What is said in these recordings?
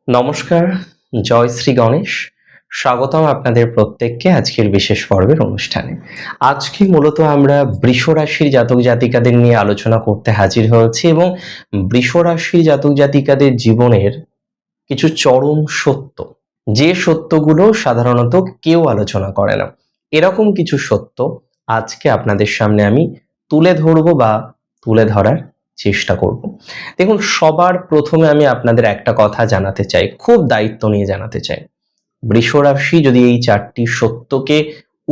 নমস্কার, জয় শ্রী গণেশ। স্বাগতম আপনাদের প্রত্যেককে আজকের বিশেষ পর্বের অনুষ্ঠানে। আজকে মূলত আমরা বৃষ রাশির জাতক জাতিকাদের নিয়ে আলোচনা করতে হাজির হয়েছি এবং বৃষ রাশির জাতক জাতিকাদের জীবনের কিছু চরম সত্য, যে সত্যগুলো সাধারণত কেউ আলোচনা করে না, এরকম কিছু সত্য আজকে আপনাদের সামনে আমি তুলে ধরবো বা তুলে ধরার চেষ্টা করব। দেখুন, সবার প্রথমে আমি আপনাদের একটা কথা জানাতে চাই, খুব দায়িত্ব নিয়ে জানাতে চাই। বৃষ রাশি যদি এই চারটি সত্যকে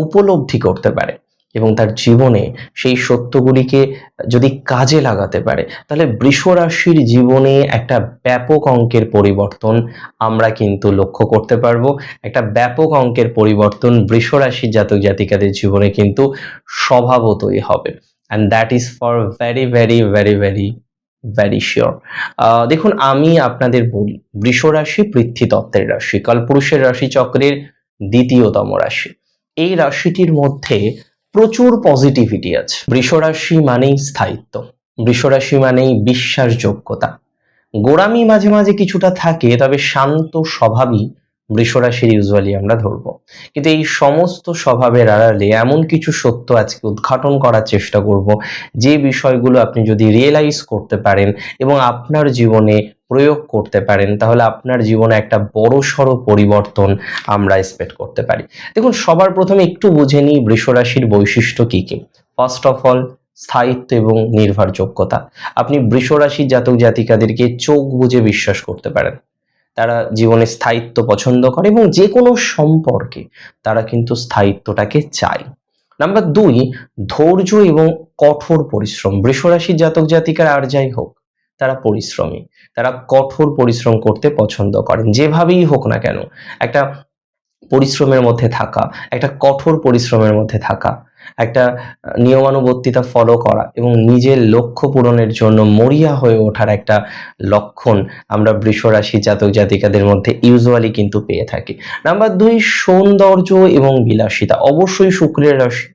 উপলব্ধি করতে পারে এবং তার জীবনে সেই সত্যগুলিকে যদি কাজে লাগাতে পারে, তাহলে বৃষ রাশির জীবনে একটা ব্যাপক অঙ্কের পরিবর্তন আমরা কিন্তু লক্ষ্য করতে পারবো। একটা ব্যাপক অঙ্কের পরিবর্তন বৃষ রাশির জাতক জাতিকাদের জীবনে কিন্তু স্বভাবতই হবে, and that is for very very very very very sure. দেখুন, আমি আপনাদের বলি, বৃষ রাশি পৃথ্বী রাশি, কালপুরুষের রাশি চক্রের দ্বিতীয়তম রাশি। এই রাশিটির মধ্যে প্রচুর পজিটিভিটি আছে। বৃষ রাশি মানেই স্থায়িত্ব, বৃষ রাশি মানেই বিশ্বাসযোগ্যতা। গোঁড়ামি মাঝে মাঝে কিছুটা থাকে, তবে শান্ত স্বভাবই বৃষ রাশির ইউজুয়ালি আমরা ধরবো। কিন্তু এই সমস্ত স্বভাবের আড়ালে এমন কিছু সত্য আজকে উদ্ঘাটন করার চেষ্টা করব, যে বিষয়গুলো আপনি যদি রিয়েলাইজ করতে পারেন এবং আপনার জীবনে প্রয়োগ করতে পারেন, তাহলে আপনার জীবনে একটা বড়সড় পরিবর্তন আমরা এক্সপেক্ট করতে পারি। দেখুন, সবার প্রথমে একটু বুঝে নিই বৃষ রাশির বৈশিষ্ট্য কি কি। ফার্স্ট অফ অল, স্থায়িত্ব এবং নির্ভরযোগ্যতা। আপনি বৃষ রাশির জাতক জাতিকাদেরকে চোখ বুজে বিশ্বাস করতে পারেন। তারা জীবনে স্থায়িত্ব পছন্দ করে এবং যে কোনো সম্পর্কে তারা কিন্তু স্থায়িত্বটাকে চায়। নাম্বার 2, ধৈর্য এবং কঠোর পরিশ্রম। বৃষ রাশির জাতক জাতিকার আর যাই হোক, তারা পরিশ্রমী, তারা কঠোর পরিশ্রম করতে পছন্দ করেন। যেভাবেই হোক না কেন, একটা পরিশ্রমের মধ্যে থাকা, একটা কঠোর পরিশ্রমের মধ্যে থাকা, একটা নিয়মানুবর্তিতা ফলো করা এবং নিজের লক্ষ্য পূরণের জন্য মরিয়া হয়ে ওঠার একটা লক্ষণ আমরা বৃষ রাশি জাতক জাতিকাদের মধ্যে ইউজুয়ালি কিন্তু পেয়ে থাকি। নাম্বার 2, সৌন্দর্য এবং বিলাসিতা। অবশ্যই শুক্রের রাশি,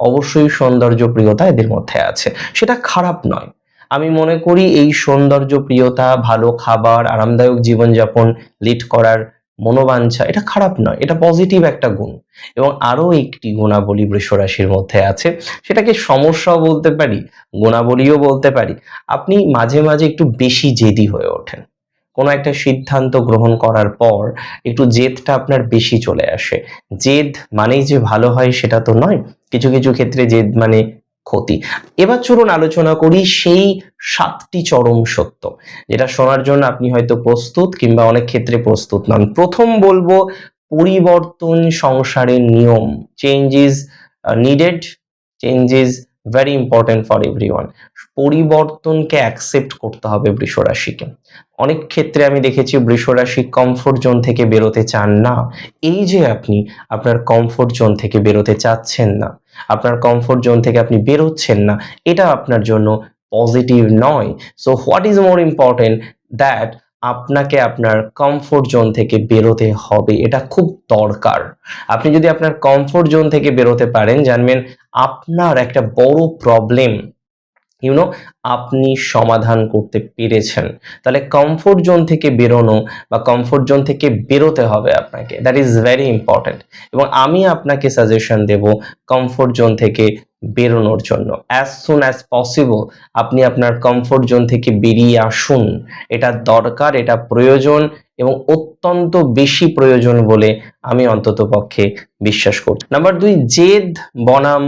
অবশ্যই সৌন্দর্য প্রিয়তা এদের মধ্যে আছে, সেটা খারাপ নয়। আমি মনে করি এই সৌন্দর্য প্রিয়তা, ভালো খাবার, আরামদায়ক জীবনযাপন লিড করার মনোবাঞ্ছা, এটা খারাপ নয়, এটা পজিটিভ একটা গুণ। এবং আরো একটি গুণাবলী বৃষ রাশির মধ্যে আছে, সেটাকে সমস্যাও বলতে পারি, গুণাবলীও বলতে পারি। আপনি মাঝে মাঝে একটু বেশি জেদি হয়ে ওঠেন। কোনো একটা সিদ্ধান্ত গ্রহণ করার পর একটু জেদটা আপনার বেশি চলে আসে। জেদ মানেই যে ভালো হয় সেটা তো নয়, কিছু কিছু ক্ষেত্রে জেদ মানে ক্ষতি। এবার চলুন আলোচনা করি সেই 7টি চরম সত্য, যেটা শোনার জন্য আপনি হয়তো প্রস্তুত কিংবা অনেক ক্ষেত্রে প্রস্তুত নন। প্রথম বলবো, পরিবর্তন সংসারের নিয়ম। Change is needed, change is very important for everyone. পরিবর্তনকে অ্যাকসেপ্ট করতে হবে বৃষ রাশিকে। অনেক ক্ষেত্রে আমি দেখেছি বৃষ রাশি কমফোর্ট জোন থেকে বেরোতে চান না। এই যে আপনি আপনার কমফোর্ট জোন থেকে বেরোতে চাচ্ছেন না, আপনার কমফোর্ট জোন থেকে আপনি বেরোচ্ছেন না, এটা আপনার জন্য পজিটিভ নয়। So what is more important, that আপনাকে আপনার কমফোর্ট জোন থেকে বেরোতে হবে, এটা খুব দরকার। আপনি যদি আপনার কমফোর্ট জোন থেকে বেরোতে পারেন, জানবেন আপনার একটা বড় প্রবলেম আপনি সমাধান করতে পেরেছেন। তাহলে কমফোর্ট জোন থেকে বেরোনো বা কমফোর্ট জোন থেকে বেরোতে হবে আপনাকে, দ্যাট ইজ ভেরি ইম্পর্টেন্ট। এবং আমি আপনাকে সাজেশন দেব কমফোর্ট জোন থেকে বেরোনোর জন্য। অ্যাজ সুন অ্যাজ পসিবল আপনি আপনার কমফোর্ট জোন থেকে বেরিয়ে আসুন, এটা দরকার, এটা প্রয়োজন এবং অত্যন্ত বেশি প্রয়োজন বলে আমি অন্তত পক্ষে বিশ্বাস করি। নাম্বার 2, জেদ বনাম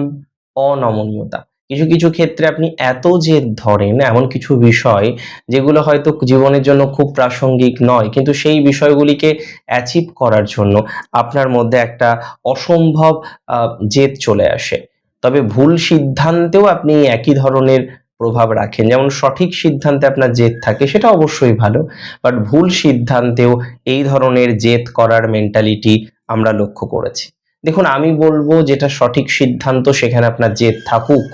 অনমনীয়তা। কিছু কিছু ক্ষেত্রে আপনি এত জেদ ধরেন এমন কিছু বিষয়, যেগুলো হয়তো জীবনের জন্য খুব প্রাসঙ্গিক নয়, কিন্তু সেই বিষয়গুলিকে অ্যাচিভ করার জন্য আপনার মধ্যে একটা অসম্ভব জেদ চলে আসে। তবে ভুল সিদ্ধান্তেও আপনি একই ধরনের প্রভাব রাখেন। যেমন সঠিক সিদ্ধান্তে আপনার জেদ থাকে, সেটা অবশ্যই ভালো, বাট ভুল সিদ্ধান্তেও এই ধরনের জেদ করার মেন্টালিটি আমরা লক্ষ্য করেছি। দেখুন, আমি বলবো যেটা সঠিক সিদ্ধান্ত সেখানে আপনার জেদ থাকুক,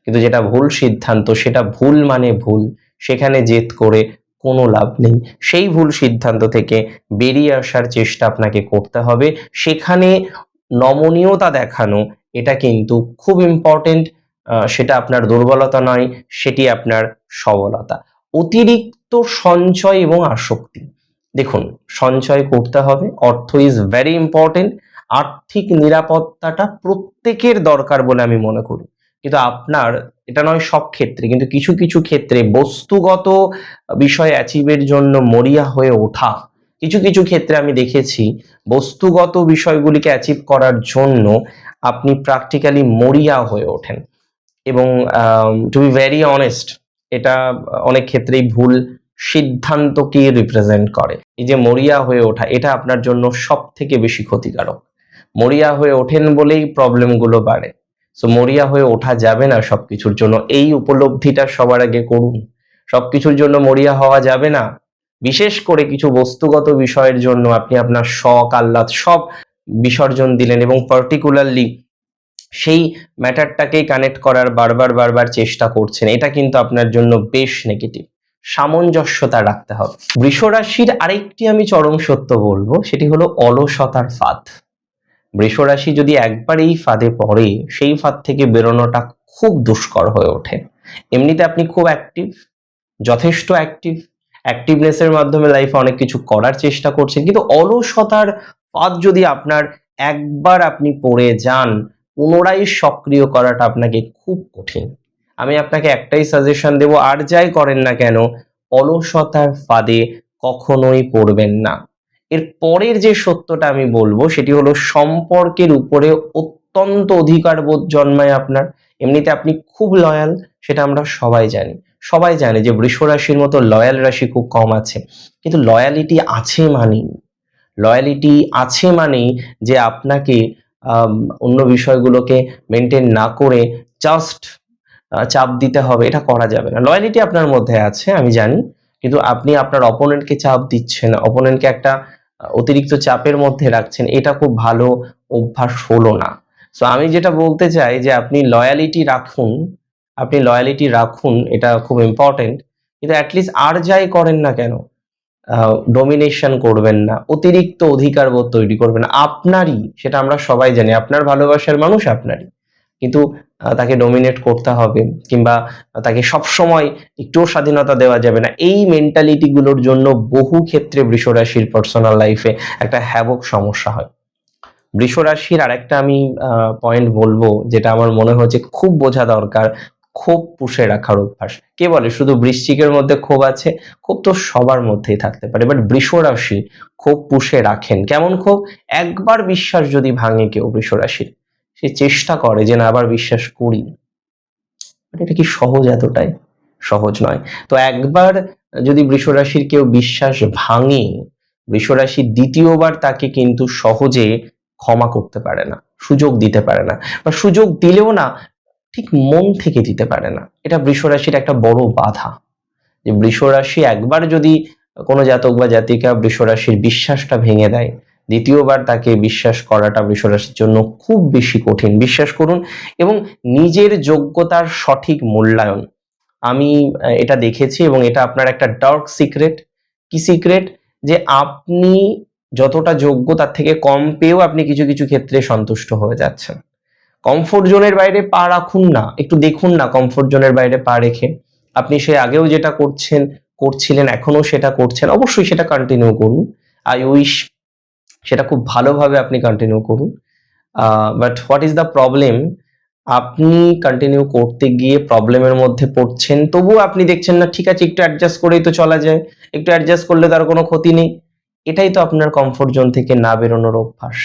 কিন্তু যেটা ভুল সিদ্ধান্ত সেটা ভুল মানে ভুল, সেখানে জেদ করে কোনো লাভ নেই। সেই ভুল সিদ্ধান্ত থেকে বেরিয়ে আসার চেষ্টা আপনাকে করতে হবে। সেখানে নমনীয়তা দেখানো, এটা কিন্তু খুব ইম্পর্টেন্ট। সেটা আপনার দুর্বলতা নয়, সেটি আপনার সবলতা। অতিরিক্ত সঞ্চয় এবং আসক্তি। দেখুন, সঞ্চয় করতে হবে, অর্থ ইজ ভেরি ইম্পর্টেন্ট। আর্থিক নিরাপত্তাটা প্রত্যেকের দরকার বলে আমি মনে করি, কিন্তু আপনার এটা নয় সব ক্ষেত্রে, কিন্তু কিছু কিছু ক্ষেত্রে বস্তুগত বিষয় অ্যাচিভের জন্য মরিয়া হয়ে ওঠা, কিছু কিছু ক্ষেত্রে আমি দেখেছি বস্তুগত বিষয়গুলিকে অ্যাচিভ করার জন্য আপনি প্র্যাকটিক্যালি মরিয়া হয়ে ওঠেন, এবং টু বি ভেরি অনেস্ট, এটা অনেক ক্ষেত্রেই ভুল সিদ্ধান্তকে রিপ্রেজেন্ট করে। এই যে মরিয়া হয়ে ওঠা, এটা আপনার জন্য সব থেকে বেশি ক্ষতিকারক। মরিয়া হয়ে ওঠেন বলেই প্রবলেমগুলো বাড়ে। সো মরিয়া হয়ে ওঠা যাবে না সবকিছুর জন্য, এই উপলব্ধিটা সবার আগে করুন। সবকিছুর জন্য মরিয়া হওয়া যাবে না। বিশেষ করে কিছু বস্তুগত বিষয়ের জন্য আপনি আপনার শখ আহ্লাদ সব বিসর্জন দিলেন, এবং পার্টিকুলারলি সেই ম্যাটারটাকেই কানেক্ট করার বারবার বারবার চেষ্টা করছেন, এটা কিন্তু আপনার জন্য বেশ নেগেটিভ। সামঞ্জস্যতা রাখতে হবে। বৃষ রাশির আরেকটি আমি চরম সত্য বলবো, সেটি হলো অলসতার ফাঁদ। বৃষ রাশি যদি একবার এই ফাঁদে পড়ে, সেই ফাঁদ থেকে বেরোনোটা খুব দুষ্কর হয়ে ওঠে। এমনিতে আপনি খুব অ্যাক্টিভ, যথেষ্ট অ্যাক্টিভ, অ্যাক্টিভনেসের মাধ্যমে লাইফে অনেক কিছু করার চেষ্টা করছেন, কিন্তু অলসতার ফাঁদ যদি আপনার একবার আপনি পড়ে যান, পুনরায় সক্রিয় করাটা আপনাকে খুব কঠিন। আমি আপনাকে একটাই সাজেশন দেব, আর যাই করেন না কেন, অলসতার ফাঁদে কখনোই পড়বেন না। এর পরের যে সত্যটা আমি বলবো সেটি হলো, সম্পর্কের উপরে অত্যন্ত অধিকার বোধ জন্মায় আপনার। এমনিতে আপনি খুব লয়াল, সেটা আমরা সবাই জানি। সবাই জানে যে বৃষ রাশির মতো লয়াল রাশি খুব কম আছে, কিন্তু লয়ালিটি আছে মানেই যে আপনাকে অন্য বিষয়গুলোকে মেনটেন না করে জাস্ট চাপ দিতে হবে, এটা করা যাবে না। লয়ালিটি আপনার মধ্যে আছে আমি জানি, কিন্তু আপনি আপনার অপোনেন্টকে চাপ দিচ্ছেন, অপোনেন্টকে একটা অতিরিক্ত চাপের মধ্যে রাখছেন, এটা খুব ভালো অভ্যাস হলো না। সো আমি যেটা বলতে চাই যে আপনি লয়ালিটি রাখুন, এটা খুব ইম্পর্টেন্ট, কিন্তু অ্যাটলিস্ট আর যাই করেন না কেন, ডমিনেশন করবেন না, অতিরিক্ত অধিকার বোধ তৈরি করবেন না। আপনারই, সেটা আমরা সবাই জানি, আপনার ভালোবাসার মানুষ আপনারই, কিন্তু তাকে ডমিনেট করতে হবে, কিংবা তাকে সবসময় একটুও স্বাধীনতা দেওয়া যাবে না। এই মেন্টালিটি গুলোর জন্য বহু ক্ষেত্রে বৃষ রাশির পার্সোনাল লাইফে একটা হ্যাভক সমস্যা হয়। বৃষ রাশির আরেকটা আমি পয়েন্ট বলবো, যেটা আমার মনে হচ্ছে খুব বোঝা দরকার, ক্ষোভ পুষে রাখার অভ্যাস। কে বলে শুধু বৃশ্চিকের মধ্যে ক্ষোভ আছে? ক্ষোভ তো সবার মধ্যেই থাকতে পারে, বাট বৃষ রাশি ক্ষোভ পুষে রাখেন। কেমন ক্ষোভ? একবার বিশ্বাস যদি ভাঙে কেউ বৃষ রাশির, সে চেষ্টা করে যে না আবার বিশ্বাস করি। এটা কি সহজ? এতটাই সহজ নয়। তো একবার যদি বৃষ রাশির কেউ বিশ্বাস ভাঙে, বৃষ রাশি দ্বিতীয়বার তাকে কিন্তু সহজে ক্ষমা করতে পারে না, সুযোগ দিতে পারে না, বা সুযোগ দিলেও না ঠিক মন থেকে দিতে পারে না। এটা বৃষ রাশির একটা বড় বাধা, যে বৃষ রাশি একবার যদি কোনো জাতক বা জাতিকা বৃষ রাশির বিশ্বাসটা ভেঙে দেয়, দ্বিতীয়বার তাকে বিশ্বাস করাটা বৃষ রাশির জন্য খুব বেশি কঠিন। বিশ্বাস করুন, এবং নিজের যোগ্যতার সঠিক মূল্যায়ন, আমি এটা দেখেছি, এবং এটা আপনার একটা ডার্ক সিক্রেট। কি সিক্রেট? যে আপনি যতটা যোগ্য তার থেকে কম পেয়েও আপনি কিছু কিছু ক্ষেত্রে সন্তুষ্ট হয়ে যাচ্ছেন। কমফোর্ট জোনের বাইরে পা রাখুন না, একটু দেখুন না কমফোর্ট জোনের বাইরে পা রেখে আপনি সে আগেও যেটা করছিলেন এখনো সেটা করছেন, অবশ্যই সেটা কন্টিনিউ করুন। আই উইশ সেটা খুব ভালোভাবে আপনি কন্টিনিউ করুন। But what is the problem? আপনি কন্টিনিউ করতে গিয়ে প্রবলেমের মধ্যে পড়ছেন, তবুও আপনি দেখছেন না ঠিক আছে একটু অ্যাডজাস্ট করেই তো চলা যায়, একটু অ্যাডজাস্ট করলে তার কোনো ক্ষতি নেই। এটাই তো আপনার কমফোর্ট জোন থেকে না বেরোনোর অভ্যাস।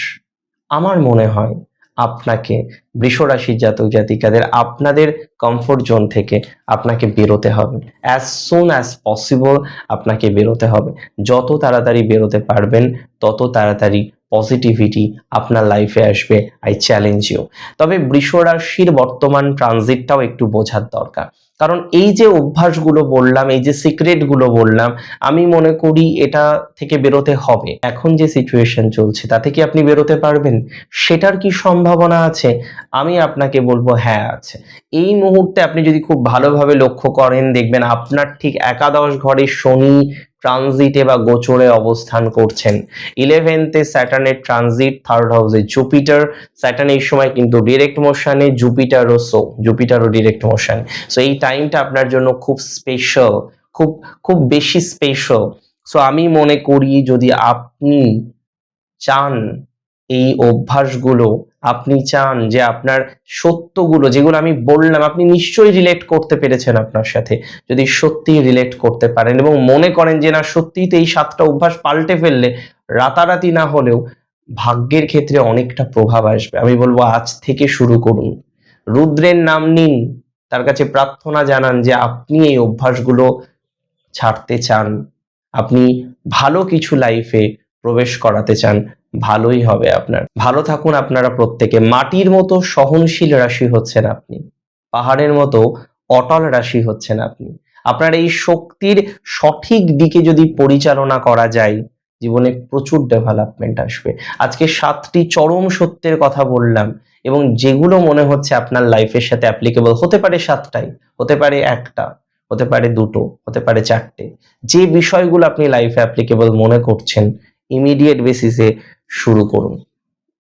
আমার মনে হয় আপনাকে, বৃষ রাশির জাতক জাতিকাদের, আপনাদের কমফোর্ট জোন থেকে আপনাকে বেরোতে হবে, অ্যাজ সুন অ্যাজ পসিবল আপনাকে বেরোতে হবে। যত তাড়াতাড়ি বেরোতে পারবেন তত তাড়াতাড়ি পজিটিভিটি আপনার লাইফে আসবে, আই চ্যালেঞ্জ ইউ। তবে বৃষ রাশির বর্তমান ট্রানজিটটাও একটু বোঝার দরকার, কারণ এই যে অভ্যাসগুলো বললাম, এই যে সিক্রেটগুলো বললাম, আমি মনে করি এটা থেকে বেরোতে হবে। এখন যে সিচুয়েশন চলছে তাতে কি আপনি বেরোতে পারবেন? সেটার কি সম্ভাবনা আছে? আমি আপনাকে বলবো হ্যাঁ আছে। এই মুহূর্তে আপনি যদি খুব ভালোভাবে লক্ষ্য করেন, দেখবেন আপনার ঠিক একাদশ ঘরে শনি ট্রানজিটে বা গোচরে অবস্থান করছেন। 11th-এ স্যাটার্নের ট্রানজিট, 3rd হাউসে জুপিটার। স্যাটার্ন এই সময় কিন্তু ডিরেক্ট মোশনে, জুপিটারও ডিরেক্ট মোশন। সো এই টাইমটা আপনার জন্য খুব স্পেশাল, খুব খুব বেশি স্পেশাল। সো আমি মনে করি যদি আপনি চান এই অভ্যাসগুলো, আপনি চান যে আপনার সত্যগুলো যেগুলো আমি বললাম আপনি নিশ্চয়ই রিলেট করতে পেরেছেন আপনার সাথে। যদি সত্যিই রিলেট করতে পারেন এবং মনে করেন যে না সত্যিই তো এই 7টা অভ্যাস পাল্টে ফেললে রাতারাতি না হলেও ভাগ্যের ক্ষেত্রে অনেকটা প্রভাব আসবে, আমি বলবো আজ থেকে শুরু করুন। রুদ্রের নাম নিন, তার কাছে প্রার্থনা জানান যে আপনি এই অভ্যাসগুলো ছাড়তে চান, আপনি ভালো কিছু লাইফে প্রবেশ করাতে চান, ভালোই হবে আপনার। ভালো থাকুন আপনারা প্রত্যেকে। মাটির মতো সহনশীল রাশি হচ্ছেন আপনি, পাহাড়ের মতো অটল রাশি হচ্ছেন আপনি। আপনার এই শক্তির সঠিক দিকে যদি পরিচালনা করা যায়, জীবনে প্রচুর ডেভেলপমেন্ট আসবে। আজকে 7টি চরম সত্যের কথা বললাম এবং যেগুলো মনে হচ্ছে আপনার লাইফের সাথে অ্যাপ্লিকেবল, হতে পারে 7টাই, হতে পারে একটা, হতে পারে দুটো, হতে পারে 4টে। যে বিষয়গুলো আপনি লাইফে অ্যাপ্লিকেবল মনে করছেন ইমিডিয়েট বেসিসে শুরু করুন।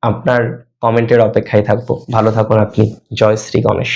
আপনার কমেন্টের অপেক্ষায় থাকবো। ভালো থাকুন আপনি। জয় শ্রী গণেশ।